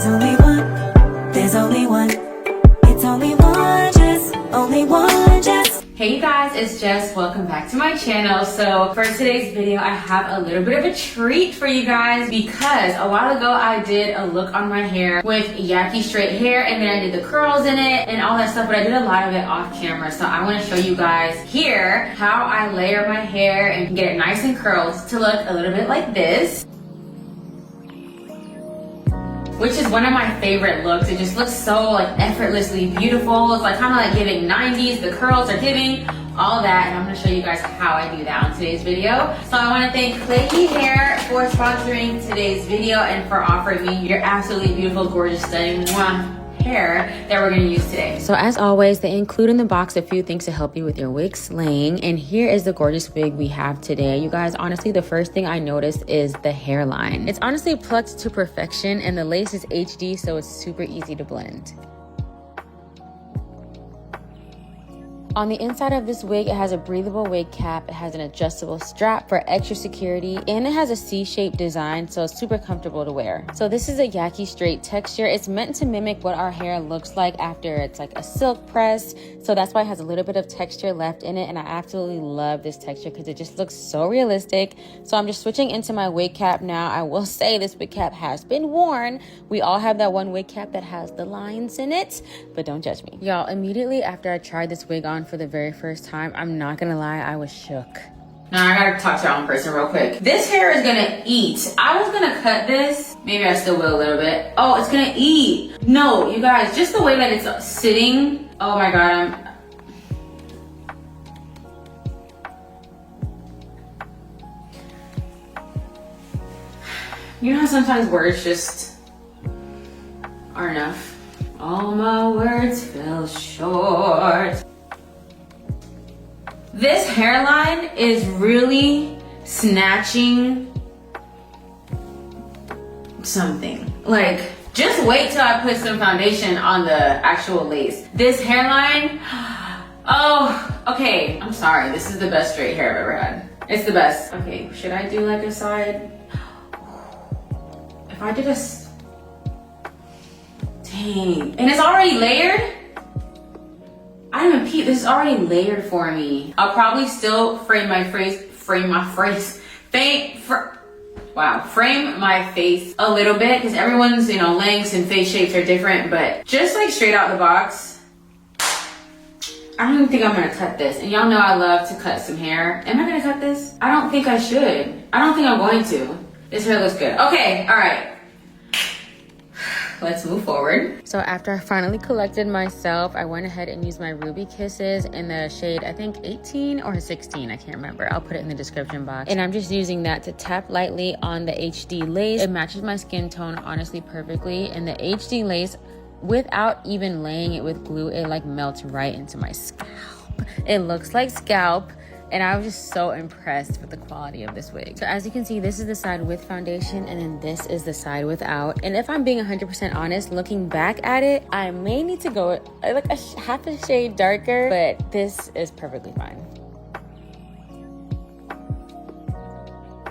There's only one, there's only one. It's only one, just only one, just. Hey you guys, it's Jess. Welcome back to my channel. So for today's video, I have a little bit of a treat for you guys because a while ago I did a look on my hair with Yaki straight hair, and then I did the curls in it and all that stuff, but I did a lot of it off camera. So I want to show you guys here how I layer my hair and get it nice and curled to look a little bit like this, which is one of my favorite looks. It just looks so like effortlessly beautiful. It's like kind of like giving 90s. The curls are giving all that, and I'm gonna show you guys how I do that on today's video. So I wanna thank Klaiyihair for sponsoring today's video and for offering me your absolutely beautiful, gorgeous, stunning hair that we're gonna use today. So as always, they include in the box a few things to help you with your wig slaying, and here is the gorgeous wig we have today. You guys, honestly, the first thing I noticed is the hairline. It's honestly plucked to perfection, and the lace is HD, so it's super easy to blend. On the inside of this wig, it has a breathable wig cap, it has an adjustable strap for extra security, and it has a C-shaped design, so it's super comfortable to wear. So this is a Yaki straight texture. It's meant to mimic what our hair looks like after it's like a silk press, so that's why it has a little bit of texture left in it, and I absolutely love this texture because it just looks so realistic. So I'm just switching into my wig cap now. I will say this wig cap has been worn. We all have that one wig cap that has the lines in it, but don't judge me. Y'all, immediately after I tried this wig on for the very first time, I'm not gonna lie, I was shook. Now I gotta talk to y'all in person real quick. This hair is gonna eat. I was gonna cut this. Maybe I still will a little bit. Oh, it's gonna eat. No, you guys, just the way that it's sitting. Oh my God, you know how sometimes words just aren't enough? All my words fell short. This hairline is really snatching something. Like, just wait till I put some foundation on the actual lace. This hairline, oh, okay, I'm sorry. This is the best straight hair I've ever had. It's the best. Okay, should I do like a side? If I did a, dang, and it's already layered? I didn't even peep, this is already layered for me. I'll probably still frame my face a little bit because everyone's, you know, lengths and face shapes are different, but just like straight out the box, I don't even think I'm gonna cut this. And y'all know I love to cut some hair. Am I gonna cut this? I don't think I should. I don't think I'm going to. This hair looks good. Okay, all right. Let's move forward. So after I finally collected myself, I went ahead and used my Ruby Kisses in the shade, I think 18 or 16, I can't remember. I'll put it in the description box. And I'm just using that to tap lightly on the HD lace. It matches my skin tone honestly perfectly. And the HD lace, without even laying it with glue, it like melts right into my scalp. It looks like scalp. And I was just so impressed with the quality of this wig. So as you can see, this is the side with foundation, and then this is the side without. And if I'm being 100% honest, looking back at it, I may need to go like a half a shade darker, but this is perfectly fine.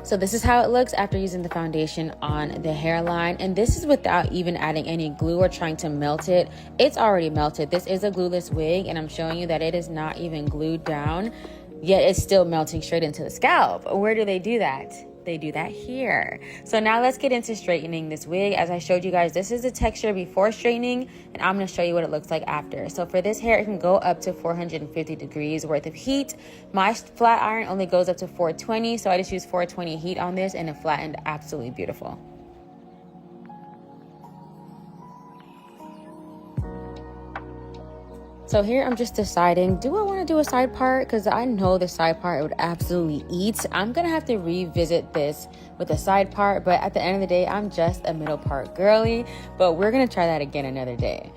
So this is how it looks after using the foundation on the hairline, and this is without even adding any glue or trying to melt it. It's already melted. This is a glueless wig, and I'm showing you that it is not even glued down, yet it's still melting straight into the scalp. Where do they do that? They do that here. So now let's get into straightening this wig. As I showed you guys, this is the texture before straightening, and I'm gonna show you what it looks like after. So for this hair, it can go up to 450 degrees worth of heat. My flat iron only goes up to 420, so I just use 420 heat on this, and it flattened absolutely beautiful. So here I'm just deciding, do I want to do a side part? Because I know the side part would absolutely eat. I'm going to have to revisit this with a side part, but at the end of the day, I'm just a middle part girly, but we're going to try that again another day.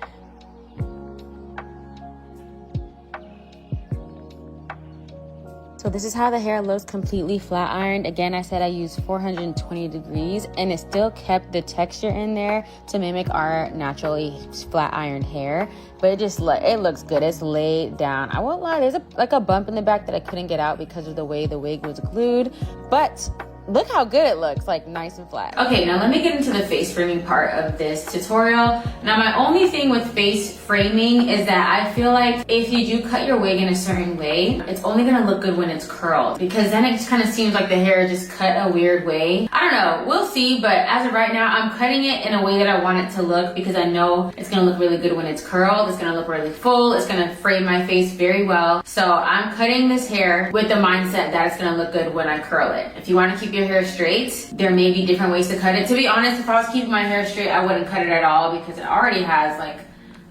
So this is how the hair looks completely flat ironed. Again, I said I used 420 degrees, and it still kept the texture in there to mimic our naturally flat ironed hair. But it looks good. It's laid down. I won't lie, there's like a bump in the back that I couldn't get out because of the way the wig was glued. But look how good it looks, like nice and flat. Okay, now let me get into the face framing part of this tutorial. Now my only thing with face framing is that I feel like if you do cut your wig in a certain way, it's only gonna look good when it's curled, because then it just kind of seems like the hair just cut a weird way. I don't know, we'll see, but as of right now, I'm cutting it in a way that I want it to look, because I know it's gonna look really good when it's curled. It's gonna look really full. It's gonna frame my face very well. So I'm cutting this hair with the mindset that it's gonna look good when I curl it. If you wanna keep your hair straight, there may be different ways to cut it. To be honest, if I was keeping my hair straight, I wouldn't cut it at all, because it already has like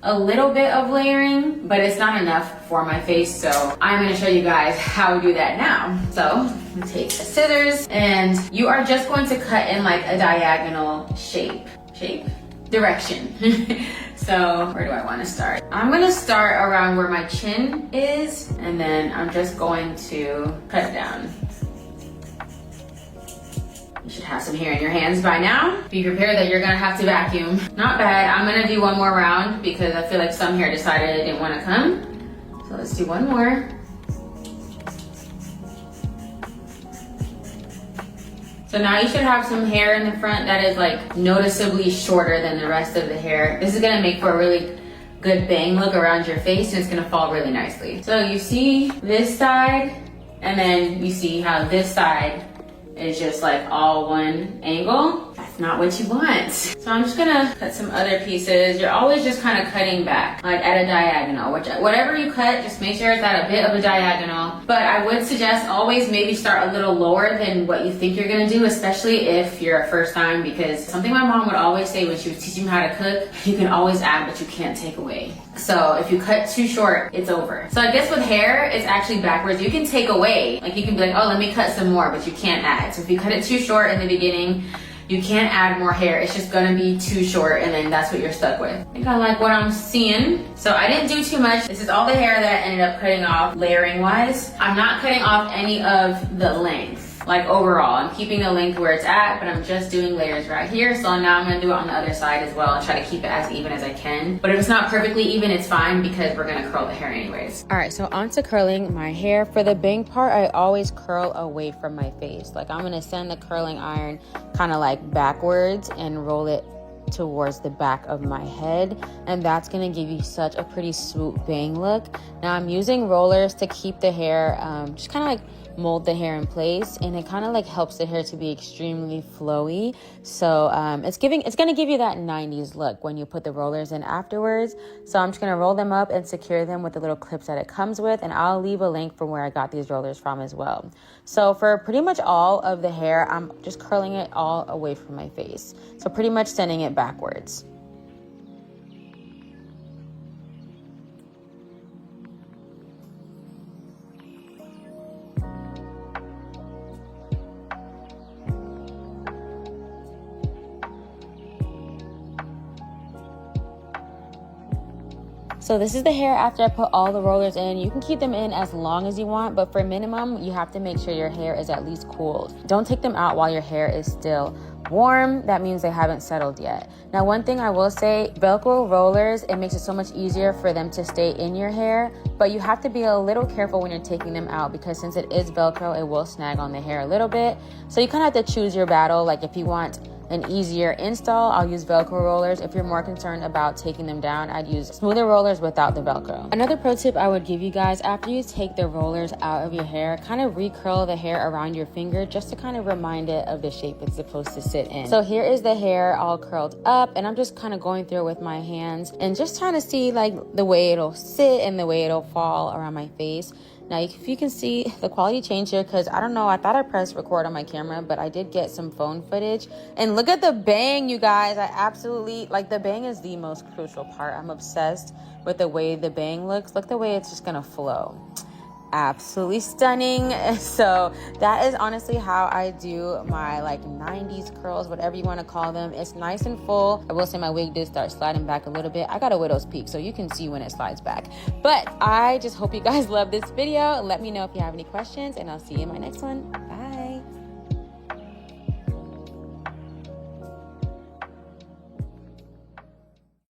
a little bit of layering, but it's not enough for my face. So I'm gonna show you guys how we do that now. So we take the scissors, and you are just going to cut in like a diagonal direction. So where do I want to start? I'm gonna start around where my chin is, and then I'm just going to cut down. You should have some hair in your hands by now. Be prepared that you're gonna have to vacuum. Not bad. I'm gonna do one more round because I feel like some hair decided it didn't want to come. So let's do one more. So now you should have some hair in the front that is like noticeably shorter than the rest of the hair. This is gonna make for a really good bang look around your face, and it's gonna fall really nicely. So you see this side, and then you see how this side is just like all one angle. That's not what you want. So I'm just gonna cut some other pieces. You're always just kind of cutting back, like at a diagonal. Whatever you cut, just make sure it's at a bit of a diagonal. But I would suggest always maybe start a little lower than what you think you're gonna do, especially if you're a first time, because something my mom would always say when she was teaching me how to cook, you can always add, but you can't take away. So if you cut too short, it's over. So I guess with hair, it's actually backwards. You can take away, like you can be like, oh, let me cut some more, but you can't add. So if you cut it too short in the beginning, you can't add more hair. It's just gonna be too short, and then that's what you're stuck with. I think I like what I'm seeing. So I didn't do too much. This is all the hair that I ended up cutting off layering wise. I'm not cutting off any of the length. Like overall, I'm keeping the length where it's at, but I'm just doing layers right here. So now I'm gonna do it on the other side as well and try to keep it as even as I can. But if it's not perfectly even, it's fine, because we're gonna curl the hair anyways. All right, so on to curling my hair. For the bang part, I always curl away from my face. Like I'm gonna send the curling iron kind of like backwards and roll it towards the back of my head, and that's gonna give you such a pretty swoop bang look. Now I'm using rollers to keep the hair just kind of like mold the hair in place, and it kind of like helps the hair to be extremely flowy. So it's gonna give you that 90s look when you put the rollers in afterwards. So I'm just gonna roll them up and secure them with the little clips that it comes with, and I'll leave a link from where I got these rollers from as well. So for pretty much all of the hair, I'm just curling it all away from my face, so pretty much sending it backwards. So this is the hair after I put all the rollers in. You can keep them in as long as you want, but for minimum, you have to make sure your hair is at least cooled. Don't take them out while your hair is still warm. That means they haven't settled yet. Now, one thing I will say, Velcro rollers, it makes it so much easier for them to stay in your hair, but you have to be a little careful when you're taking them out, because since it is Velcro, it will snag on the hair a little bit. So you kind of have to choose your battle. Like if you want an easier install, I'll use Velcro rollers. If you're more concerned about taking them down, I'd use smoother rollers without the Velcro. Another pro tip I would give you guys, after you take the rollers out of your hair, kind of recurl the hair around your finger just to kind of remind it of the shape it's supposed to sit in. So here is the hair all curled up, and I'm just kind of going through it with my hands and just trying to see like the way it'll sit and the way it'll fall around my face. Now, if you can see the quality change here, because I don't know, I thought I pressed record on my camera, but I did get some phone footage. And look at the bang, you guys. I absolutely, like, the bang is the most crucial part. I'm obsessed with the way the bang looks. Look the way it's just gonna flow. Absolutely stunning. So that is honestly how I do my like 90s curls, whatever you want to call them. It's nice and full. I will say my wig did start sliding back a little bit. I got a widow's peak, so you can see when it slides back. But I just hope you guys love this video. Let me know if you have any questions, and I'll see you in my next one.